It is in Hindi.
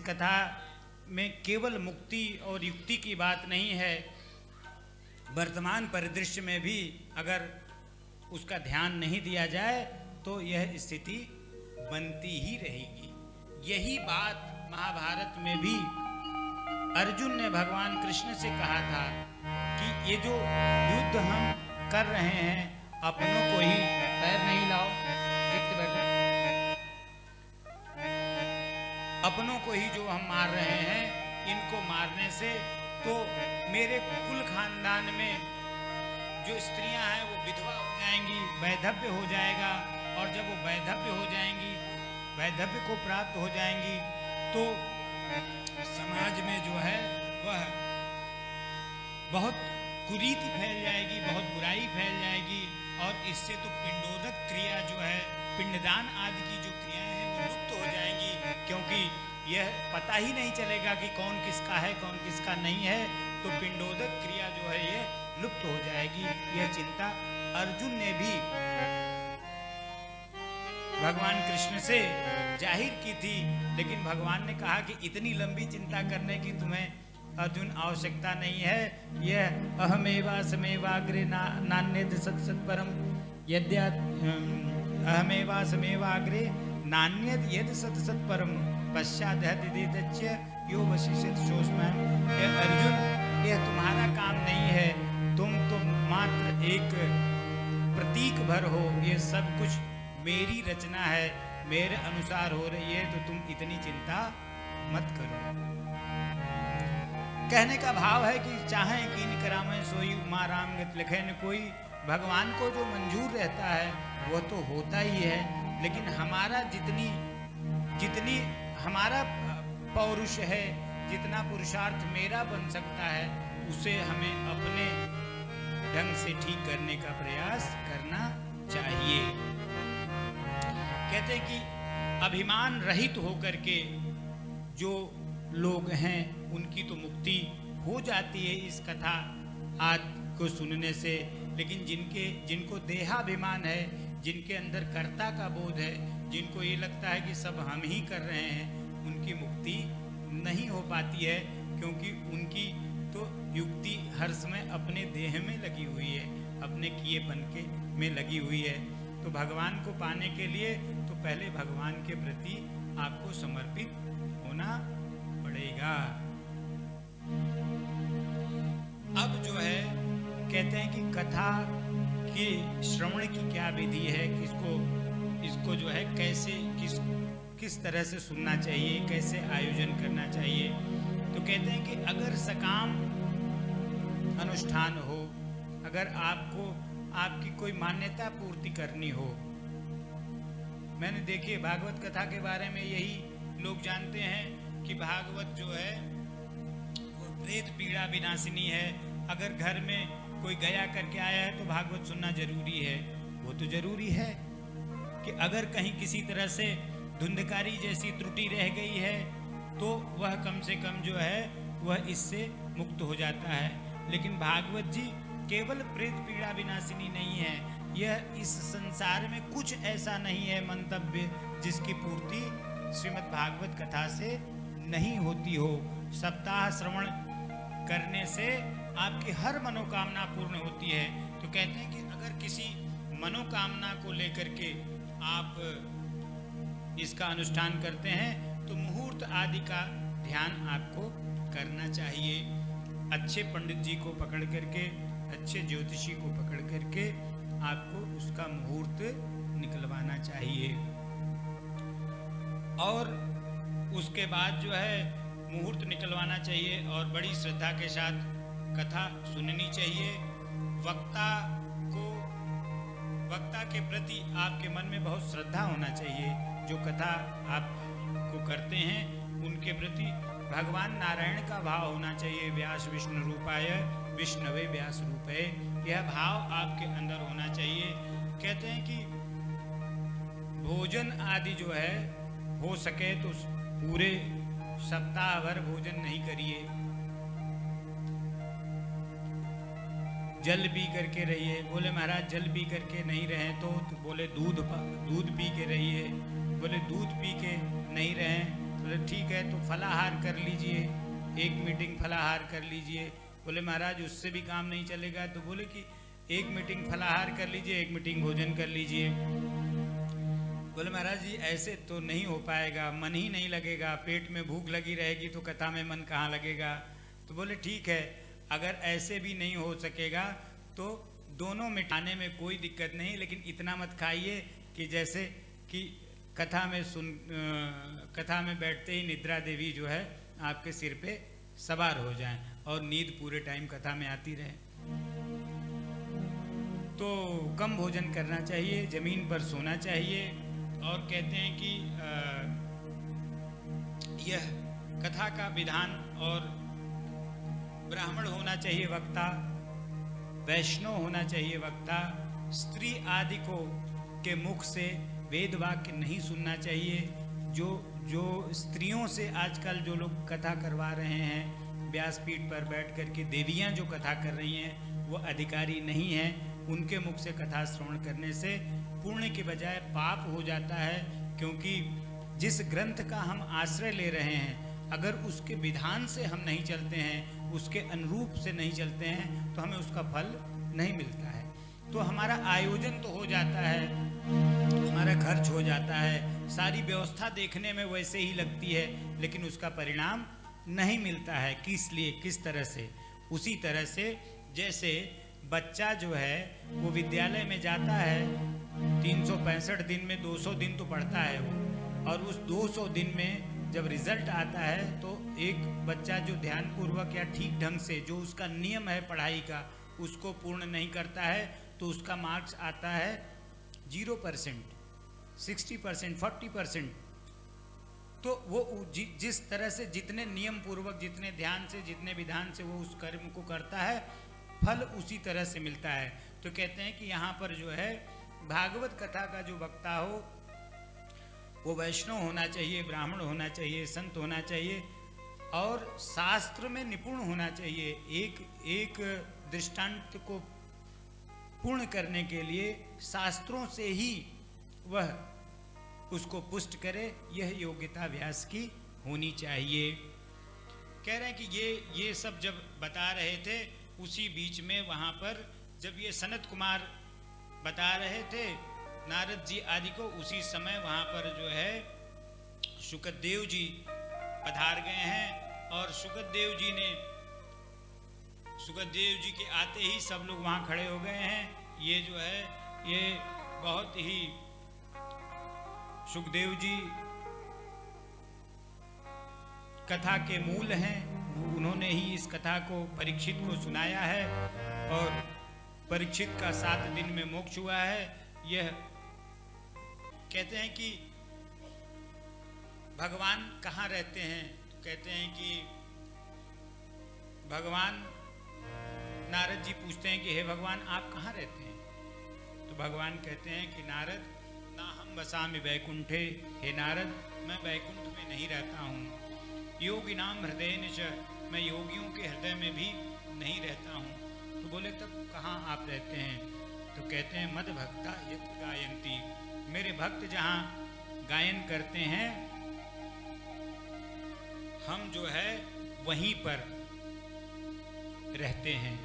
कथा में केवल मुक्ति और युक्ति की बात नहीं है, वर्तमान परिदृश्य में भी अगर उसका ध्यान नहीं दिया जाए तो यह स्थिति बनती ही रहेगी। यही बात महाभारत में भी अर्जुन ने भगवान कृष्ण से कहा था कि ये जो युद्ध हम कर रहे हैं, अपनों को ही पैर नहीं लाओ, ठीक से बैठो, अपनों को ही जो हम मार रहे हैं, इनको मारने से तो मेरे कुल खानदान में जो स्त्रियां हैं वो विधवा हो जाएंगी, वैधव्य हो जाएगा, और जब वो वैधव्य हो जाएंगी, वैधव्य को प्राप्त हो जाएंगी, तो समाज में जो है वह बहुत कुरीति फैल जाएगी, बहुत बुराई फैल जाएगी, और इससे तो पिंडोदक क्रिया जो है, पिंडदान आदि की जो क्रियाएं हैं वो लुप्त हो जाएंगी, क्योंकि यह पता ही नहीं चलेगा कि कौन किसका है कौन किसका नहीं है, तो पिंडोदक क्रिया जो है ये लुप्त हो जाएगी। यह चिंता अर्जुन ने भी भगवान कृष्ण से जाहिर की थी, लेकिन भगवान ने कहा कि इतनी लंबी चिंता करने की तुम्हें अर्जुन आवश्यकता नहीं है। यह अहमेवा समेवाग्रे नान्यद सत सत परम यद्या अहमेवा समेवाग्रे नान्यद यद सत सत परम पश्चादच्य यो वशिष्यत शोषमय। अर्जुन, यह तुम्हारा काम नहीं है, तुम तो मात्र एक प्रतीक भर हो, ये सब कुछ मेरी रचना है, मेरे अनुसार हो रही है, तो तुम इतनी चिंता मत करो। कहने का भाव है कि चाहे कीन करामें सोई उमा राम गत लिखे न कोई, भगवान को जो मंजूर रहता है वह तो होता ही है, लेकिन हमारा जितनी हमारा पौरुष है, जितना पुरुषार्थ मेरा बन सकता है, उसे हमें अपने ढंग से ठीक करने का प्रयास करना चाहिए। कहते हैं कि अभिमान रहित होकर के जो लोग हैं उनकी तो मुक्ति हो जाती है इस कथा आदि को सुनने से, लेकिन जिनको देहाभिमान है, जिनके अंदर कर्ता का बोध है, जिनको ये लगता है कि सब हम ही कर रहे हैं, उनकी मुक्ति नहीं हो पाती है, क्योंकि उनकी तो युक्ति हर समय अपने देह में लगी हुई है, अपने किएपन के में लगी हुई है। तो भगवान को पाने के लिए तो पहले भगवान के प्रति आपको समर्पित होना पड़ेगा। अब जो है कहते हैं कि कथा के श्रवण की क्या विधि है, इसको जो है कैसे किस तरह से सुनना चाहिए, कैसे आयोजन करना चाहिए। तो कहते हैं कि अगर सकाम अनुष्ठान हो, अगर आपकी कोई मान्यता पूर्ति करनी हो, मैंने देखिए भागवत कथा के बारे में यही लोग जानते हैं कि भागवत जो है वो प्रेत पीड़ा विनाशिनी है। अगर घर में कोई गया करके आया है तो भागवत सुनना जरूरी है। वो तो जरूरी है कि अगर कहीं किसी तरह से धुंधकारी जैसी त्रुटि रह गई है तो वह कम से कम जो है वह इससे मुक्त हो जाता है। लेकिन भागवत जी केवल प्रेत पीड़ा विनाशिनी नहीं है, यह इस संसार में कुछ ऐसा नहीं है मंतव्य जिसकी पूर्ति श्रीमद् भागवत कथा से नहीं होती हो। सप्ताह श्रवण करने से आपकी हर मनोकामना पूर्ण होती है। तो कहते हैं कि अगर किसी मनोकामना को लेकर के आप इसका अनुष्ठान करते हैं तो मुहूर्त आदि का ध्यान आपको करना चाहिए। अच्छे पंडित जी को पकड़ करके, अच्छे ज्योतिषी को पकड़ करके आपको उसका मुहूर्त निकलवाना चाहिए, और उसके बाद जो है मुहूर्त निकलवाना चाहिए और बड़ी श्रद्धा के साथ कथा सुननी चाहिए। वक्ता के प्रति आपके मन में बहुत श्रद्धा होना चाहिए। जो कथा आप करते हैं उनके प्रति भगवान नारायण का भाव होना चाहिए। व्यास विष्णु रूपाय विष्णवे व्यास रूपे, यह भाव आपके अंदर होना चाहिए। कहते हैं कि भोजन आदि जो है हो सके तो पूरे सप्ताह भर भोजन नहीं करिए, जल पी करके रहिए। बोले महाराज जल पी करके नहीं रहे तो बोले दूध पी के रहिए। बोले दूध पी के नहीं रहें बोले ठीक है, तो फलाहार कर लीजिए, एक मीटिंग फलाहार कर लीजिए। बोले महाराज उससे भी काम नहीं चलेगा। तो बोले कि एक मीटिंग फलाहार कर लीजिए, एक मीटिंग भोजन कर लीजिए। बोले महाराज जी ऐसे तो नहीं हो पाएगा, मन ही नहीं लगेगा, पेट में भूख लगी रहेगी तो कथा में मन कहाँ लगेगा। तो बोले ठीक है, अगर ऐसे भी नहीं हो सकेगा तो दोनों में खाने में कोई दिक्कत नहीं, लेकिन इतना मत खाइए कि जैसे कि कथा में बैठते ही निद्रा देवी जो है आपके सिर पे सवार हो जाए और नींद पूरे टाइम कथा में आती रहे। तो कम भोजन करना चाहिए, जमीन पर सोना चाहिए। और कहते हैं कि यह कथा का विधान, और ब्राह्मण होना चाहिए वक्ता, वैष्णव होना चाहिए वक्ता, स्त्री आदि को के मुख से वेद वाक्य नहीं सुनना चाहिए। जो स्त्रियों से आजकल जो लोग कथा करवा रहे हैं व्यासपीठ पर बैठ कर के, देवियाँ जो कथा कर रही हैं वो अधिकारी नहीं हैं। उनके मुख से कथा श्रवण करने से पुण्य के बजाय पाप हो जाता है, क्योंकि जिस ग्रंथ का हम आश्रय ले रहे हैं अगर उसके विधान से हम नहीं चलते हैं, उसके अनुरूप से नहीं चलते हैं, तो हमें उसका फल नहीं मिलता है। तो हमारा आयोजन तो हो जाता है, हमारा खर्च हो जाता है, सारी व्यवस्था देखने में वैसे ही लगती है, लेकिन उसका परिणाम नहीं मिलता है। किस लिए, किस तरह से? उसी तरह से जैसे बच्चा जो है वो विद्यालय में जाता है, 365 दिन में 200 दिन तो पढ़ता है वो, और उस 200 दिन में जब रिजल्ट आता है तो एक बच्चा जो ध्यानपूर्वक या ठीक ढंग से जो उसका नियम है पढ़ाई का उसको पूर्ण नहीं करता है तो उसका मार्क्स आता है 0%, 60%, 40%। तो वो जिस तरह से जितने नियम पूर्वक, जितने ध्यान से, जितने विधान से वो उस कर्म को करता है, फल उसी तरह से मिलता है। तो कहते हैं कि यहाँ पर जो है भागवत कथा का जो वक्ता हो वो वैष्णव होना चाहिए, ब्राह्मण होना चाहिए, संत होना चाहिए, और शास्त्र में निपुण होना चाहिए। एक दृष्टांत को पूर्ण करने के लिए शास्त्रों से ही वह उसको पुष्ट करे, यह योग्यता व्यास की होनी चाहिए। कह रहे हैं कि ये सब जब बता रहे थे, उसी बीच में वहाँ पर जब ये सनत कुमार बता रहे थे नारद जी आदि को, उसी समय वहाँ पर जो है शुकदेव जी पधार गए हैं। और शुकदेव जी के आते ही सब लोग वहाँ खड़े हो गए हैं। ये जो है ये बहुत ही शुकदेव जी कथा के मूल हैं, उन्होंने ही इस कथा को परीक्षित को सुनाया है, और परीक्षित का 7 दिन में मोक्ष हुआ है। यह कहते हैं कि भगवान कहाँ रहते हैं, तो कहते हैं कि भगवान, नारद जी पूछते हैं कि हे भगवान आप कहाँ रहते हैं? तो भगवान कहते हैं कि नारद ना हम वसामि वैकुंठे, हे नारद मैं वैकुंठ में नहीं रहता हूँ। योगी नाम हृदय च, मैं योगियों के हृदय में भी नहीं रहता हूँ। तो बोले तब कहाँ आप रहते हैं? तो कहते हैं मद भक्ता यत्र गायन्ति, मेरे भक्त जहाँ गायन करते हैं हम जो है वहीं पर रहते हैं।